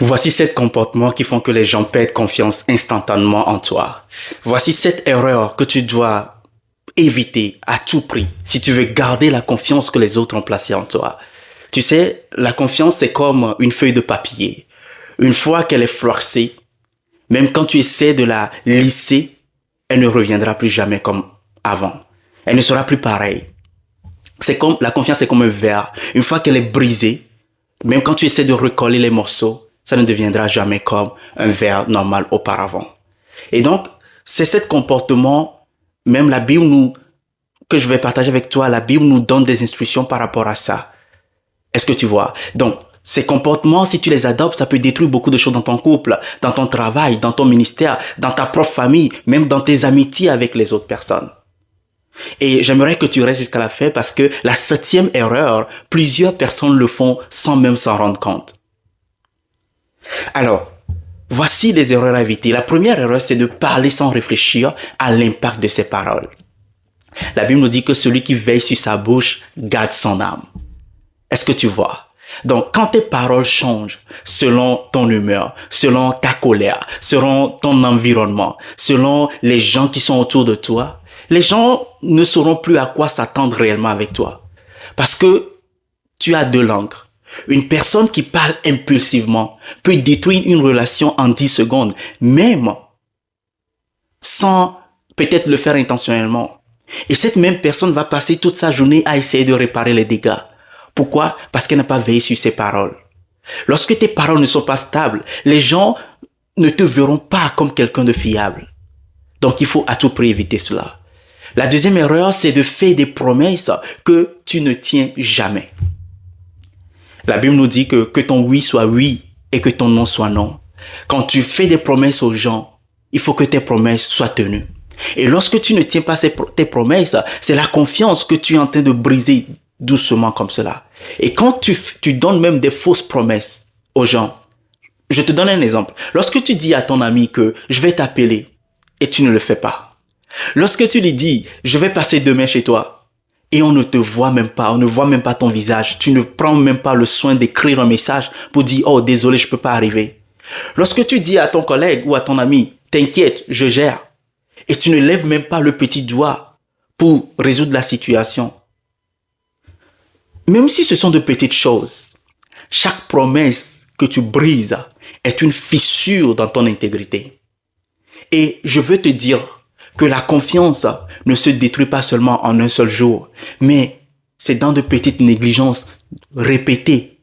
Voici 7 comportements qui font que les gens perdent confiance instantanément en toi. Voici 7 erreurs que tu dois éviter à tout prix si tu veux garder la confiance que les autres ont placée en toi. Tu sais, la confiance, c'est comme une feuille de papier. Une fois qu'elle est froissée, même quand tu essaies de la lisser, elle ne reviendra plus jamais comme avant. Elle ne sera plus pareille. La confiance est comme un verre. Une fois qu'elle est brisée, même quand tu essaies de recoller les morceaux, ça ne deviendra jamais comme un verre normal auparavant. Et donc, c'est 7 comportements, même la Bible que je vais partager avec toi, la Bible nous donne des instructions par rapport à ça. Est-ce que tu vois? Donc, ces comportements, si tu les adoptes, ça peut détruire beaucoup de choses dans ton couple, dans ton travail, dans ton ministère, dans ta propre famille, même dans tes amitiés avec les autres personnes. Et j'aimerais que tu restes jusqu'à la fin parce que la 7e erreur, plusieurs personnes le font sans même s'en rendre compte. Alors, voici les erreurs à éviter. La première erreur, c'est de parler sans réfléchir à l'impact de ses paroles. La Bible nous dit que celui qui veille sur sa bouche garde son âme. Est-ce que tu vois? Donc, quand tes paroles changent selon ton humeur, selon ta colère, selon ton environnement, selon les gens qui sont autour de toi, les gens ne sauront plus à quoi s'attendre réellement avec toi. Parce que tu as 2 langues. Une personne qui parle impulsivement peut détruire une relation en 10 secondes, même sans peut-être le faire intentionnellement. Et cette même personne va passer toute sa journée à essayer de réparer les dégâts. Pourquoi? Parce qu'elle n'a pas veillé sur ses paroles. Lorsque tes paroles ne sont pas stables, les gens ne te verront pas comme quelqu'un de fiable. Donc il faut à tout prix éviter cela. La deuxième erreur, c'est de faire des promesses que tu ne tiens jamais. La Bible nous dit que ton oui soit oui et que ton non soit non. Quand tu fais des promesses aux gens, il faut que tes promesses soient tenues. Et lorsque tu ne tiens pas tes promesses, c'est la confiance que tu es en train de briser doucement comme cela. Et quand tu donnes même des fausses promesses aux gens, je te donne un exemple. Lorsque tu dis à ton ami que je vais t'appeler et tu ne le fais pas. Lorsque tu lui dis je vais passer demain chez toi et on ne te voit même pas, on ne voit même pas ton visage, tu ne prends même pas le soin d'écrire un message pour dire oh désolé je peux pas arriver. Lorsque tu dis à ton collègue ou à ton ami t'inquiète je gère et tu ne lèves même pas le petit doigt pour résoudre la situation. Même si ce sont de petites choses, chaque promesse que tu brises est une fissure dans ton intégrité. Et je veux te dire que la confiance ne se détruit pas seulement en un seul jour, mais c'est dans de petites négligences répétées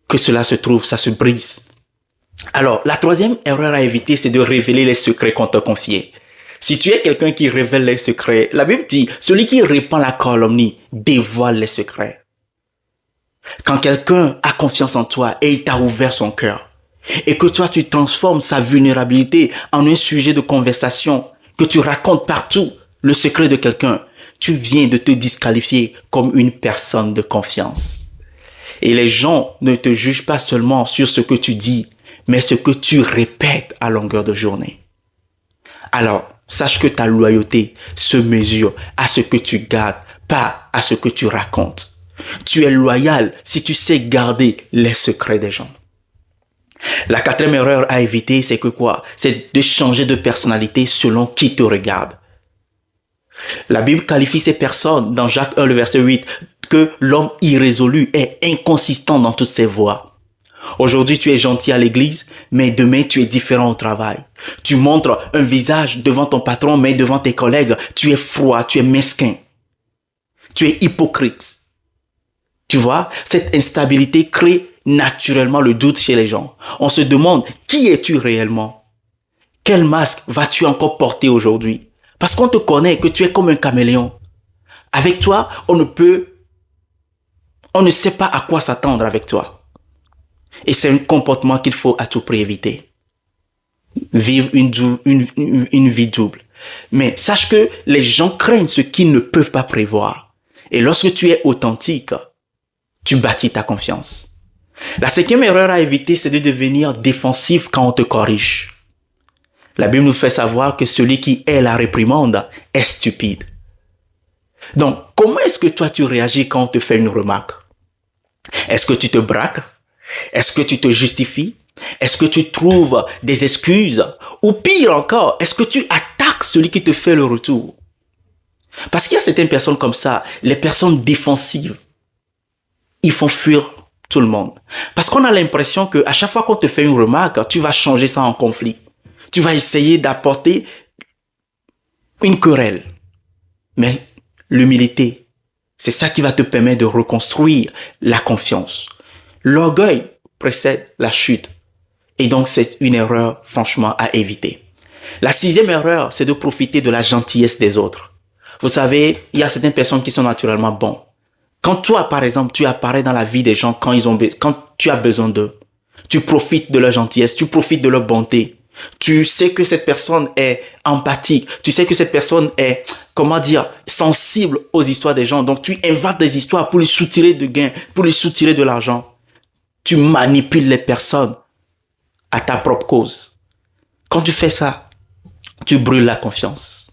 que cela se trouve, ça se brise. Alors, la troisième erreur à éviter, c'est de révéler les secrets qu'on t'a confiés. Si tu es quelqu'un qui révèle les secrets, la Bible dit, celui qui répand la calomnie dévoile les secrets. Quand quelqu'un a confiance en toi et il t'a ouvert son cœur, et que toi tu transformes sa vulnérabilité en un sujet de conversation, que tu racontes partout le secret de quelqu'un, tu viens de te disqualifier comme une personne de confiance. Et les gens ne te jugent pas seulement sur ce que tu dis, mais ce que tu répètes à longueur de journée. Alors, sache que ta loyauté se mesure à ce que tu gardes, pas à ce que tu racontes. Tu es loyal si tu sais garder les secrets des gens. La 4e erreur à éviter, c'est que quoi? C'est de changer de personnalité selon qui te regarde. La Bible qualifie ces personnes, dans Jacques 1, le verset 8, que l'homme irrésolu est inconsistant dans toutes ses voies. Aujourd'hui, tu es gentil à l'église, mais demain, tu es différent au travail. Tu montres un visage devant ton patron, mais devant tes collègues, tu es froid, tu es mesquin. Tu es hypocrite. Tu vois, cette instabilité crée naturellement le doute chez les gens. On se demande, qui es-tu réellement? Quel masque vas-tu encore porter aujourd'hui? Parce qu'on te connaît, que tu es comme un caméléon. Avec toi, on ne sait pas à quoi s'attendre avec toi. Et c'est un comportement qu'il faut à tout prix éviter. Vivre une vie double. Mais sache que les gens craignent ce qu'ils ne peuvent pas prévoir. Et lorsque tu es authentique, tu bâtis ta confiance. La 5e erreur à éviter, c'est de devenir défensif quand on te corrige. La Bible nous fait savoir que celui qui hait la réprimande est stupide. Donc, comment est-ce que toi tu réagis quand on te fait une remarque? Est-ce que tu te braques? Est-ce que tu te justifies? Est-ce que tu trouves des excuses? Ou pire encore, est-ce que tu attaques celui qui te fait le retour? Parce qu'il y a certaines personnes comme ça, les personnes défensives, ils font fuir tout le monde. Parce qu'on a l'impression que à chaque fois qu'on te fait une remarque, tu vas changer ça en conflit. Tu vas essayer d'apporter une querelle. Mais l'humilité, c'est ça qui va te permettre de reconstruire la confiance. L'orgueil précède la chute. Et donc, c'est une erreur, franchement, à éviter. La 6e erreur, c'est de profiter de la gentillesse des autres. Vous savez, il y a certaines personnes qui sont naturellement bonnes. Quand toi, par exemple, tu apparais dans la vie des gens quand tu as besoin d'eux, tu profites de leur gentillesse, tu profites de leur bonté. Tu sais que cette personne est empathique. Tu sais que cette personne est, sensible aux histoires des gens. Donc, tu inventes des histoires pour lui soutirer de gains, pour lui soutirer de l'argent. Tu manipules les personnes à ta propre cause. Quand tu fais ça, tu brûles la confiance.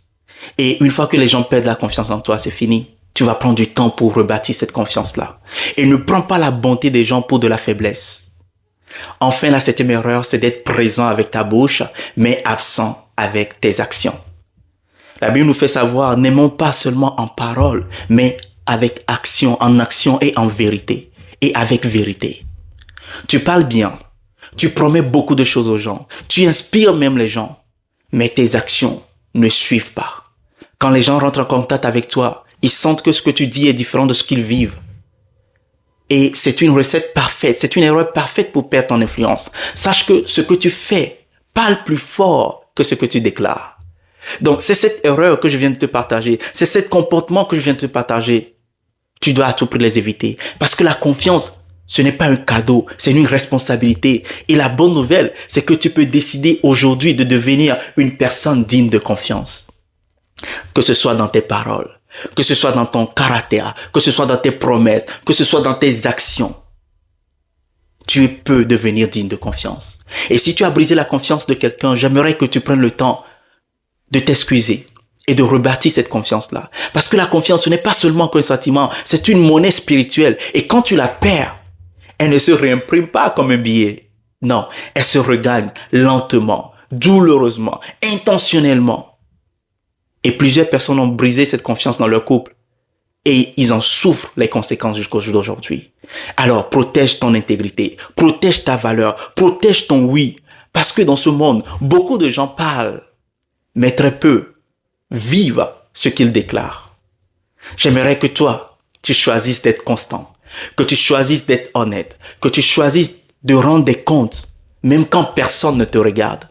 Et une fois que les gens perdent la confiance en toi, c'est fini. Tu vas prendre du temps pour rebâtir cette confiance-là. Et ne prends pas la bonté des gens pour de la faiblesse. Enfin, la 7e erreur, c'est d'être présent avec ta bouche, mais absent avec tes actions. La Bible nous fait savoir, n'aimons pas seulement en parole, mais avec action, en action et en vérité. Et avec vérité. Tu parles bien. Tu promets beaucoup de choses aux gens. Tu inspires même les gens. Mais tes actions ne suivent pas. Quand les gens rentrent en contact avec toi, ils sentent que ce que tu dis est différent de ce qu'ils vivent. Et c'est une recette parfaite, c'est une erreur parfaite pour perdre ton influence. Sache que ce que tu fais parle plus fort que ce que tu déclares. Donc, c'est cette erreur que je viens de te partager. C'est ce comportement que je viens de te partager. Tu dois à tout prix les éviter. Parce que la confiance, ce n'est pas un cadeau, c'est une responsabilité. Et la bonne nouvelle, c'est que tu peux décider aujourd'hui de devenir une personne digne de confiance. Que ce soit dans tes paroles, que ce soit dans ton caractère, que ce soit dans tes promesses, que ce soit dans tes actions. Tu peux devenir digne de confiance. Et si tu as brisé la confiance de quelqu'un, j'aimerais que tu prennes le temps de t'excuser et de rebâtir cette confiance-là. Parce que la confiance, ce n'est pas seulement qu'un sentiment, c'est une monnaie spirituelle. Et quand tu la perds, elle ne se réimprime pas comme un billet. Non, elle se regagne lentement, douloureusement, intentionnellement. Et plusieurs personnes ont brisé cette confiance dans leur couple. Et ils en souffrent les conséquences jusqu'au jour d'aujourd'hui. Alors, protège ton intégrité, protège ta valeur, protège ton oui. Parce que dans ce monde, beaucoup de gens parlent, mais très peu vivent ce qu'ils déclarent. J'aimerais que toi, tu choisisses d'être constant, que tu choisisses d'être honnête, que tu choisisses de rendre des comptes, même quand personne ne te regarde.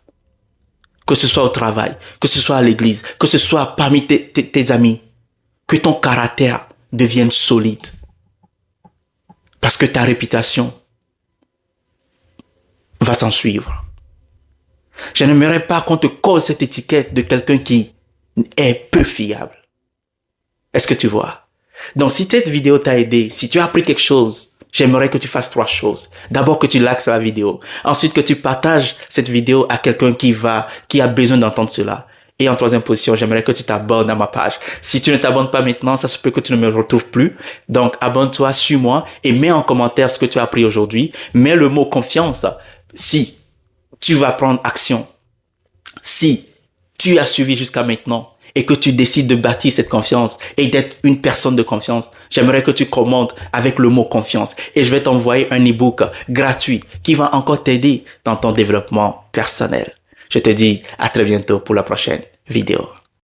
Que ce soit au travail, que ce soit à l'église, que ce soit parmi tes amis, que ton caractère devienne solide. Parce que ta réputation va s'en suivre. Je n'aimerais pas qu'on te colle cette étiquette de quelqu'un qui est peu fiable. Est-ce que tu vois? Donc, si cette vidéo t'a aidé, si tu as appris quelque chose, j'aimerais que tu fasses 3 choses. D'abord, que tu likes la vidéo. Ensuite, que tu partages cette vidéo à quelqu'un qui a besoin d'entendre cela. Et en 3e position, j'aimerais que tu t'abonnes à ma page. Si tu ne t'abonnes pas maintenant, ça se peut que tu ne me retrouves plus. Donc, abonne-toi, suis-moi et mets en commentaire ce que tu as appris aujourd'hui. Mets le mot confiance si tu vas prendre action. Si tu as suivi jusqu'à maintenant et que tu décides de bâtir cette confiance et d'être une personne de confiance, j'aimerais que tu commentes avec le mot confiance et je vais t'envoyer un e-book gratuit qui va encore t'aider dans ton développement personnel. Je te dis à très bientôt pour la prochaine vidéo.